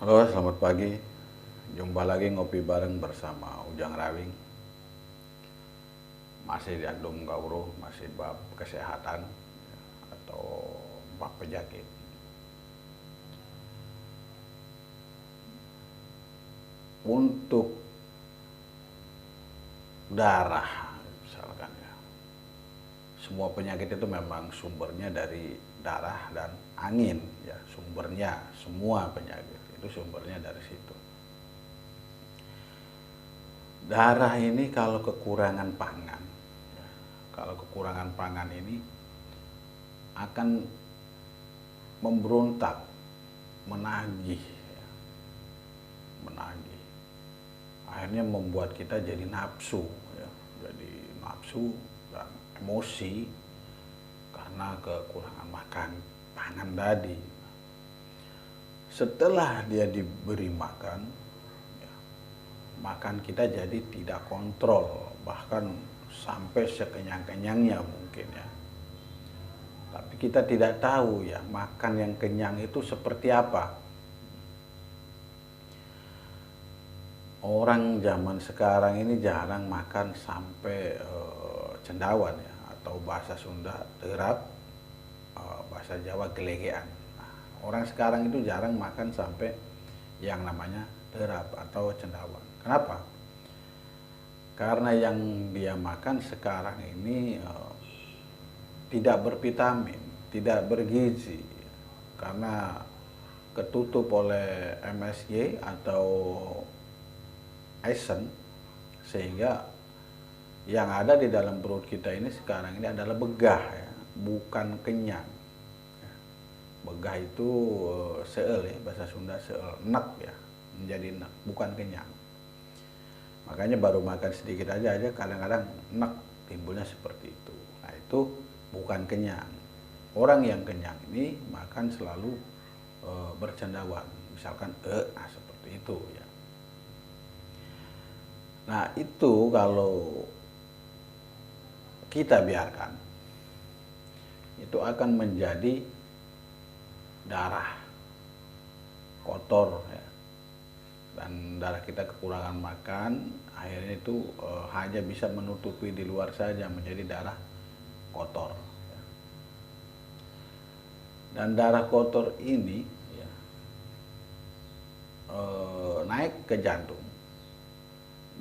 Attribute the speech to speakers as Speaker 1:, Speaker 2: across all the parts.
Speaker 1: Halo, selamat pagi. Jumpa lagi ngopi bareng bersama Ujang Rawing. Masih di Andung Gauro, masih bab kesehatan atau bab penyakit. Untuk darah, misalkan ya, semua penyakit itu memang sumbernya dari darah dan angin, ya sumbernya semua penyakit itu sumbernya dari situ. Darah ini kalau kekurangan pangan, ya, kalau kekurangan pangan ini akan memberontak, menagih, ya, menagih. Akhirnya membuat kita jadi nafsu, ya, jadi nafsu dan emosi karena kekurangan makan pangan tadi. Setelah dia diberi makan, ya, makan kita jadi tidak kontrol, bahkan sampai sekenyang-kenyangnya mungkin ya. Tapi kita tidak tahu ya makan yang kenyang itu seperti apa. Orang zaman sekarang ini jarang makan sampai cendawan ya, atau bahasa Sunda terap, bahasa Jawa gelegean. Nah, orang sekarang itu jarang makan sampai yang namanya terap atau cendawan. Kenapa? Karena yang dia makan sekarang ini tidak bervitamin, tidak bergizi, karena ketutup oleh MSG atau Eisen, sehingga yang ada di dalam perut kita ini sekarang ini adalah begah ya, bukan kenyang. Begah itu seel ya, bahasa Sunda seel, enak ya, menjadi enak, bukan kenyang. Makanya baru makan sedikit aja kadang-kadang enak, timbulnya seperti itu. Nah itu bukan kenyang. Orang yang kenyang ini makan selalu bercendawan, misalkan nah seperti itu ya. Nah itu kalau kita biarkan, itu akan menjadi darah kotor ya. Dan darah kita kekurangan makan, akhirnya itu hanya bisa menutupi di luar saja, menjadi darah kotor ya. Dan darah kotor ini ya, naik ke jantung,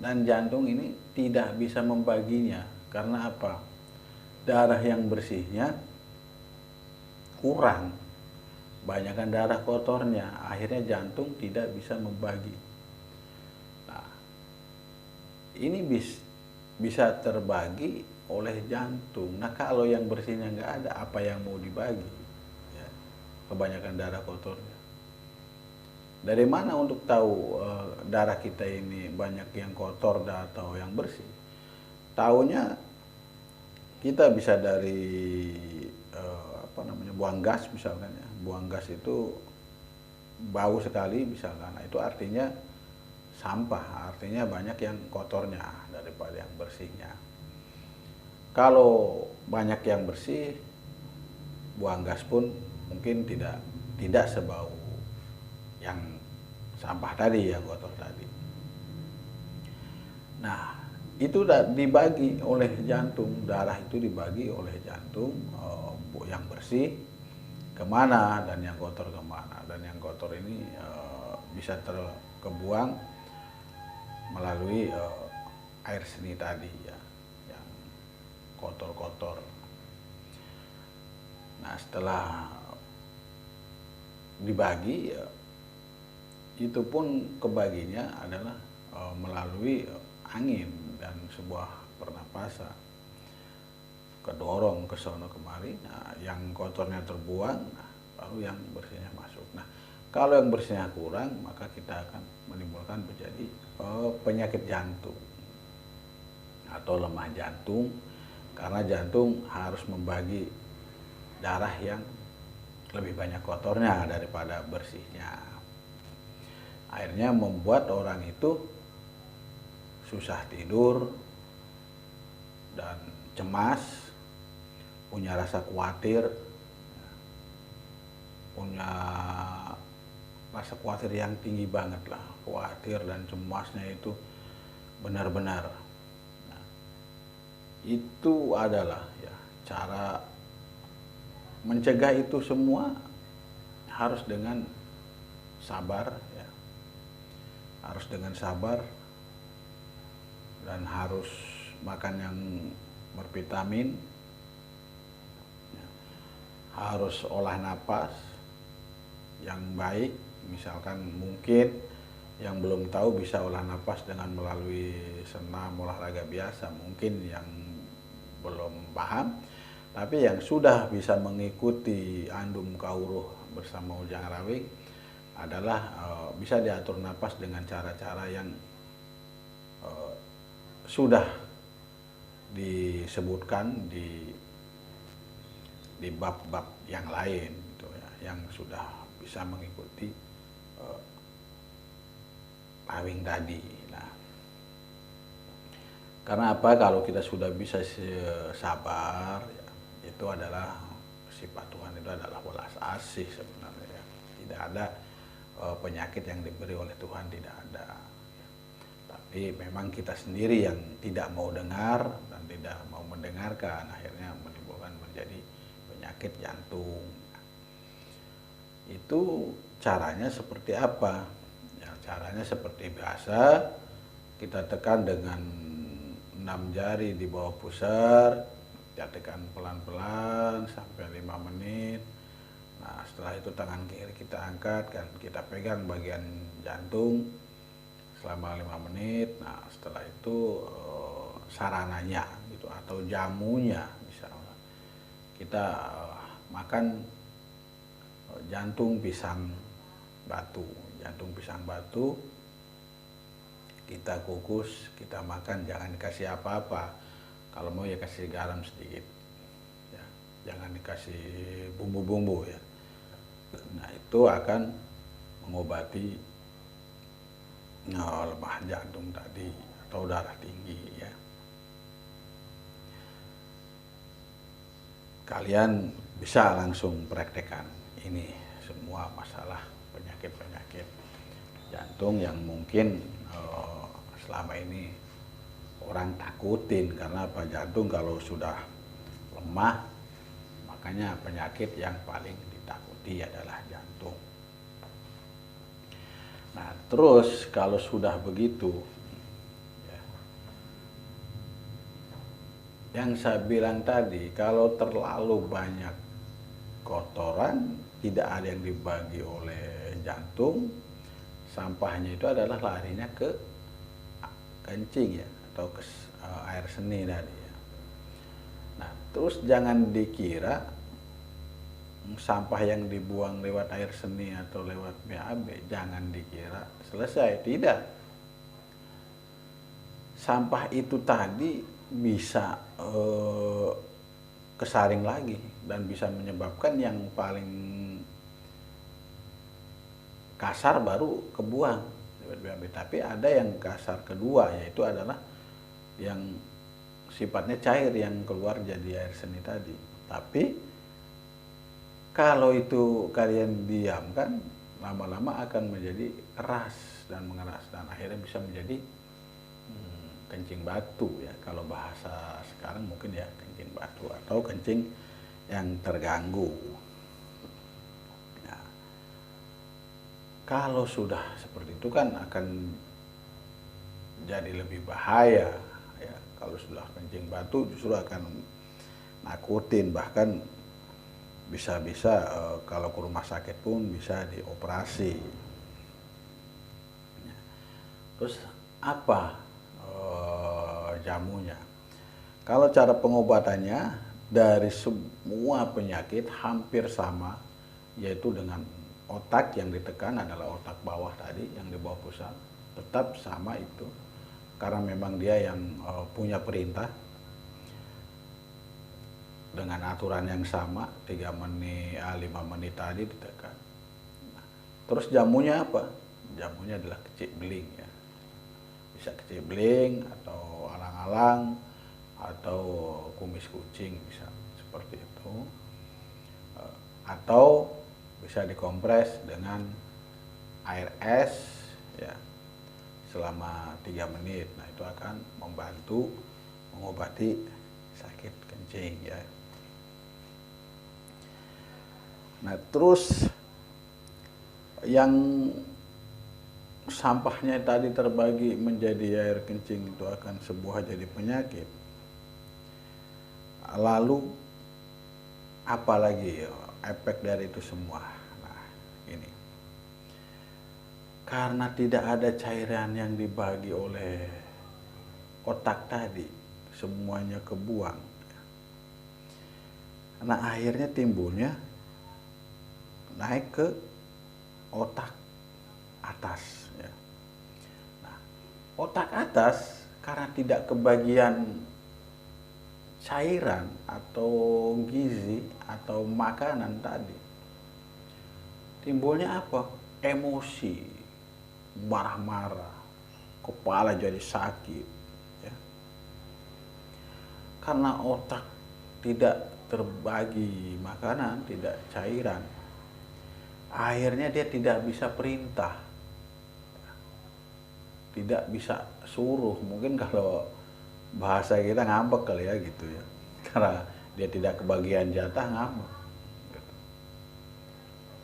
Speaker 1: dan jantung ini tidak bisa membaginya. Karena apa? Darah yang bersihnya kurang, banyakkan darah kotornya, akhirnya jantung tidak bisa membagi. Nah, ini bisa terbagi oleh jantung. Nah kalau yang bersihnya nggak ada, apa yang mau dibagi ya, kebanyakan darah kotornya. Dari mana untuk tahu darah kita ini banyak yang kotor atau yang bersih? Taunya kita bisa dari buang gas misalkan ya. Buang gas itu bau sekali misalkan. Nah, itu artinya sampah, artinya banyak yang kotornya daripada yang bersihnya. Kalau banyak yang bersih, buang gas pun mungkin tidak sebau yang sampah tadi, yang kotor tadi. Nah, itu dibagi oleh jantung, darah itu dibagi oleh jantung, yang bersih kemana dan yang kotor kemana. Dan yang kotor ini bisa terkebuang melalui air seni tadi ya, yang kotor-kotor. Nah setelah dibagi ya, itu pun kebaginya adalah melalui angin dan sebuah pernapasan, kedorong ke sono kemari. Nah, yang kotornya terbuang, nah, lalu yang bersihnya masuk. Nah kalau yang bersihnya kurang, maka kita akan menimbulkan menjadi penyakit jantung atau lemah jantung, karena jantung harus membagi darah yang lebih banyak kotornya daripada bersihnya. Akhirnya membuat orang itu susah tidur dan cemas, punya rasa khawatir, punya rasa khawatir yang tinggi banget lah, khawatir dan cemasnya itu benar-benar. Nah, itu adalah ya cara mencegah itu semua harus dengan sabar ya, harus dengan sabar dan harus makan yang bervitamin, ya, harus olah napas yang baik. Misalkan mungkin yang belum tahu bisa olah napas dengan melalui senam olahraga biasa, mungkin yang belum paham. Tapi yang sudah bisa mengikuti Andum Kawruh bersama Ujang Rawing adalah bisa diatur napas dengan cara-cara yang sudah disebutkan di bab-bab yang lain gitu ya, yang sudah bisa mengikuti Rawing tadi. Nah, karena apa? Kalau kita sudah bisa sabar, ya, itu adalah sifat Tuhan, itu adalah welas asih sebenarnya. Ya. Tidak ada penyakit yang diberi oleh Tuhan, tidak ada. Tapi memang kita sendiri yang tidak mau dengar dan tidak mau mendengarkan, akhirnya menimbulkan menjadi penyakit jantung. Itu caranya seperti apa? Ya, caranya seperti biasa, kita tekan dengan 6 jari di bawah pusar, kita tekan pelan-pelan sampai 5 menit. Nah, setelah itu tangan kiri kita angkat dan kita pegang bagian jantung selama 5 menit. Nah, setelah itu sarananya gitu atau jamunya misalnya kita makan jantung pisang batu. Jantung pisang batu kita kukus, kita makan, jangan dikasih apa-apa. Kalau mau ya kasih garam sedikit. Ya, jangan dikasih bumbu-bumbu ya. Nah, itu akan mengobati lemah jantung tadi atau darah tinggi ya. Kalian bisa langsung praktekkan ini semua masalah penyakit-penyakit jantung yang mungkin selama ini orang takutin. Karena apa? Jantung kalau sudah lemah, makanya penyakit yang paling ditakuti adalah jantung. Nah, terus kalau sudah begitu, ya, yang saya bilang tadi, kalau terlalu banyak kotoran, tidak ada yang dibagi oleh jantung, sampahnya itu adalah larinya ke kencing ya, atau ke air seni tadi ya. Nah, terus jangan dikira sampah yang dibuang lewat air seni atau lewat BAB, jangan dikira selesai. Tidak. Sampah itu tadi bisa kesaring lagi dan bisa menyebabkan yang paling kasar baru kebuang lewat BAB. Tapi ada yang kasar kedua, yaitu adalah yang sifatnya cair yang keluar jadi air seni tadi. Tapi kalau itu kalian diamkan, lama-lama akan menjadi keras dan mengeras dan akhirnya bisa menjadi kencing batu ya. Kalau bahasa sekarang mungkin ya kencing batu atau kencing yang terganggu. Nah, kalau sudah seperti itu kan akan jadi lebih bahaya ya. Kalau sudah kencing batu justru akan nakutin, bahkan bisa-bisa kalau ke rumah sakit pun bisa dioperasi. Terus apa jamunya? Kalau cara pengobatannya dari semua penyakit hampir sama, yaitu dengan otak yang ditekan adalah otak bawah tadi yang di bawah pusat, tetap sama itu, karena memang dia yang punya perintah. Dengan aturan yang sama, 3 menit, 5 menit tadi ditekan. Nah, terus jamunya apa? Jamunya adalah kecibling ya. Bisa kecibling atau alang-alang atau kumis kucing, bisa seperti itu. Atau bisa dikompres dengan air es ya selama 3 menit. Nah, itu akan membantu mengobati sakit kencing ya. Nah, terus yang sampahnya tadi terbagi menjadi air kencing itu akan sebuah jadi penyakit. Lalu apalagi efek dari itu semua? Nah, ini. Karena tidak ada cairan yang dibagi oleh otak tadi, semuanya kebuang. Nah, akhirnya timbulnya naik ke otak atas ya. Nah, otak atas karena tidak kebagian cairan atau gizi atau makanan tadi, timbulnya apa? Emosi, marah-marah, kepala jadi sakit ya. Karena otak tidak terbagi makanan, tidak cairan, akhirnya dia tidak bisa perintah, tidak bisa suruh. Mungkin kalau bahasa kita ngambek kali ya gitu ya, karena dia tidak kebagian jatah, ngambek gitu.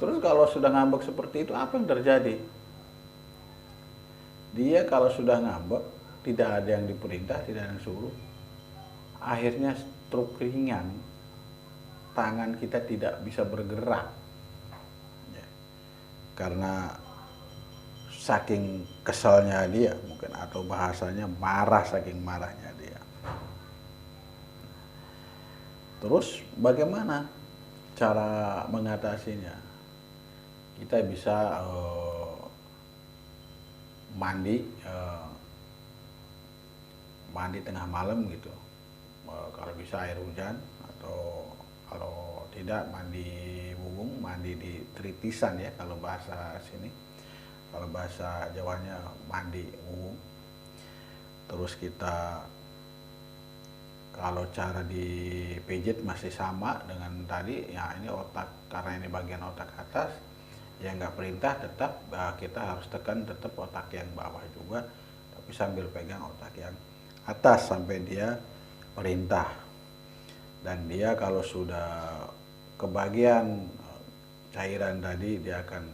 Speaker 1: Terus kalau sudah ngambek seperti itu, apa yang terjadi? Dia kalau sudah ngambek, tidak ada yang diperintah, tidak ada yang suruh, akhirnya stroke ringan, tangan kita tidak bisa bergerak ya. Karena saking keselnya dia mungkin, atau bahasanya marah, saking marahnya dia. Terus bagaimana cara mengatasinya? Kita bisa mandi tengah malam gitu, kalau bisa air hujan, atau kalau tidak mandi wubung, mandi di tritisan ya kalau bahasa sini. Kalau bahasa Jawanya mandi wubung. Terus kita, kalau cara dipijit masih sama dengan tadi ya, ini otak, karena ini bagian otak atas yang nggak perintah, tetap kita harus tekan tetap otak yang bawah juga, tapi sambil pegang otak yang atas sampai dia perintah. Dan dia kalau sudah kebagian cairan tadi, dia akan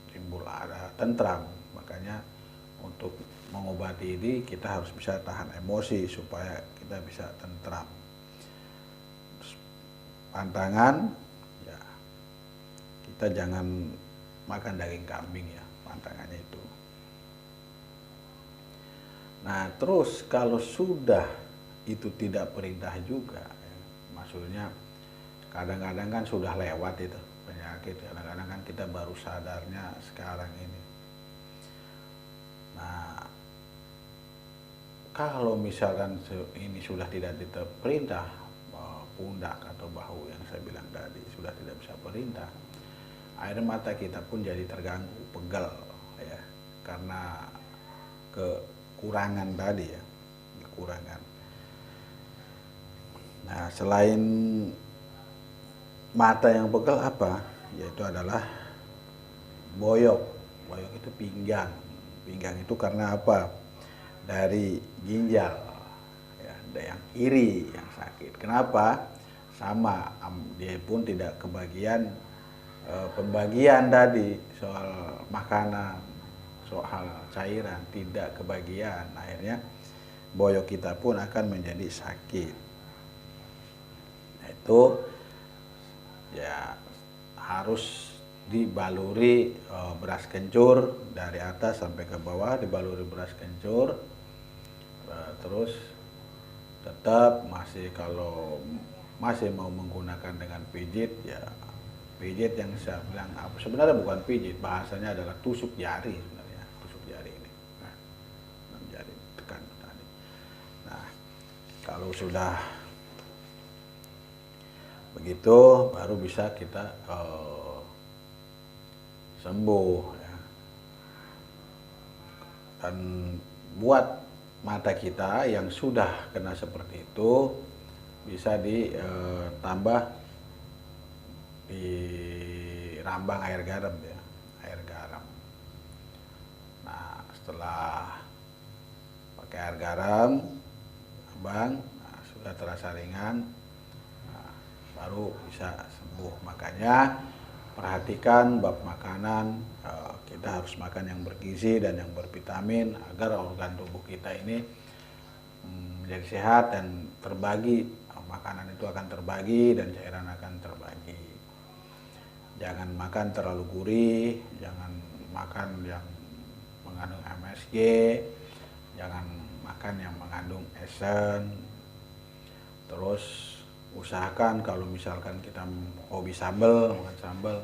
Speaker 1: timbul ada tentram. Makanya untuk mengobati ini kita harus bisa tahan emosi supaya kita bisa tentram. Pantangan ya, kita jangan makan daging kambing ya, pantangannya itu. Nah, terus kalau sudah itu tidak perintah juga ya, maksudnya kadang-kadang kan sudah lewat itu penyakit, kadang-kadang kan kita baru sadarnya sekarang ini. Nah, kalau misalkan ini sudah tidak diperintah, pundak atau bahu yang saya bilang tadi sudah tidak bisa perintah, air mata kita pun jadi terganggu, pegal ya, karena kekurangan tadi ya, kekurangan. Nah, selain mata yang pegal apa? Yaitu adalah boyok. Boyok itu pinggang. Pinggang itu karena apa? Dari ginjal ya, ada yang kiri yang sakit. Kenapa? Sama, dia pun tidak kebagian pembagian tadi soal makanan, soal cairan, tidak kebagian. Akhirnya boyok kita pun akan menjadi sakit. Nah, itu ya harus dibaluri beras kencur dari atas sampai ke bawah, dibaluri beras kencur. Terus tetap masih, kalau masih mau menggunakan dengan pijit ya, pijit yang saya bilang apa, sebenarnya bukan pijit, bahasanya adalah tusuk jari sebenarnya, tusuk jari ini. Nah, jari tekan tadi. Nah, kalau sudah begitu baru bisa kita sembuh ya. Dan buat mata kita yang sudah kena seperti itu, bisa ditambah di rambang air garam ya, air garam. setelah pakai air garam, Abang, sudah terasa ringan, baru bisa sembuh. Makanya perhatikan bab makanan, kita harus makan yang bergizi dan yang bervitamin agar organ tubuh kita ini menjadi sehat dan terbagi. Makanan itu akan terbagi dan cairan akan terbagi. Jangan makan terlalu gurih, jangan makan yang mengandung MSG, jangan makan yang mengandung esen. Terus usahakan kalau misalkan kita hobi sambal, makan sambal,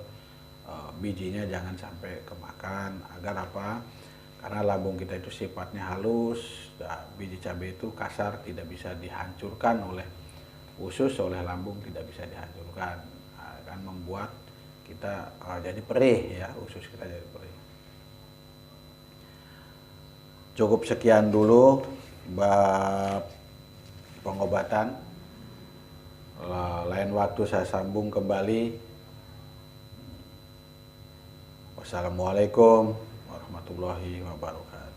Speaker 1: bijinya jangan sampai kemakan. Agar apa? Karena lambung kita itu sifatnya halus, biji cabai itu kasar, tidak bisa dihancurkan oleh usus, oleh lambung tidak bisa dihancurkan. Akan membuat kita jadi perih, ya, usus kita jadi perih. Cukup sekian dulu bab pengobatan. Lain waktu saya sambung kembali. Wassalamualaikum warahmatullahi wabarakatuh.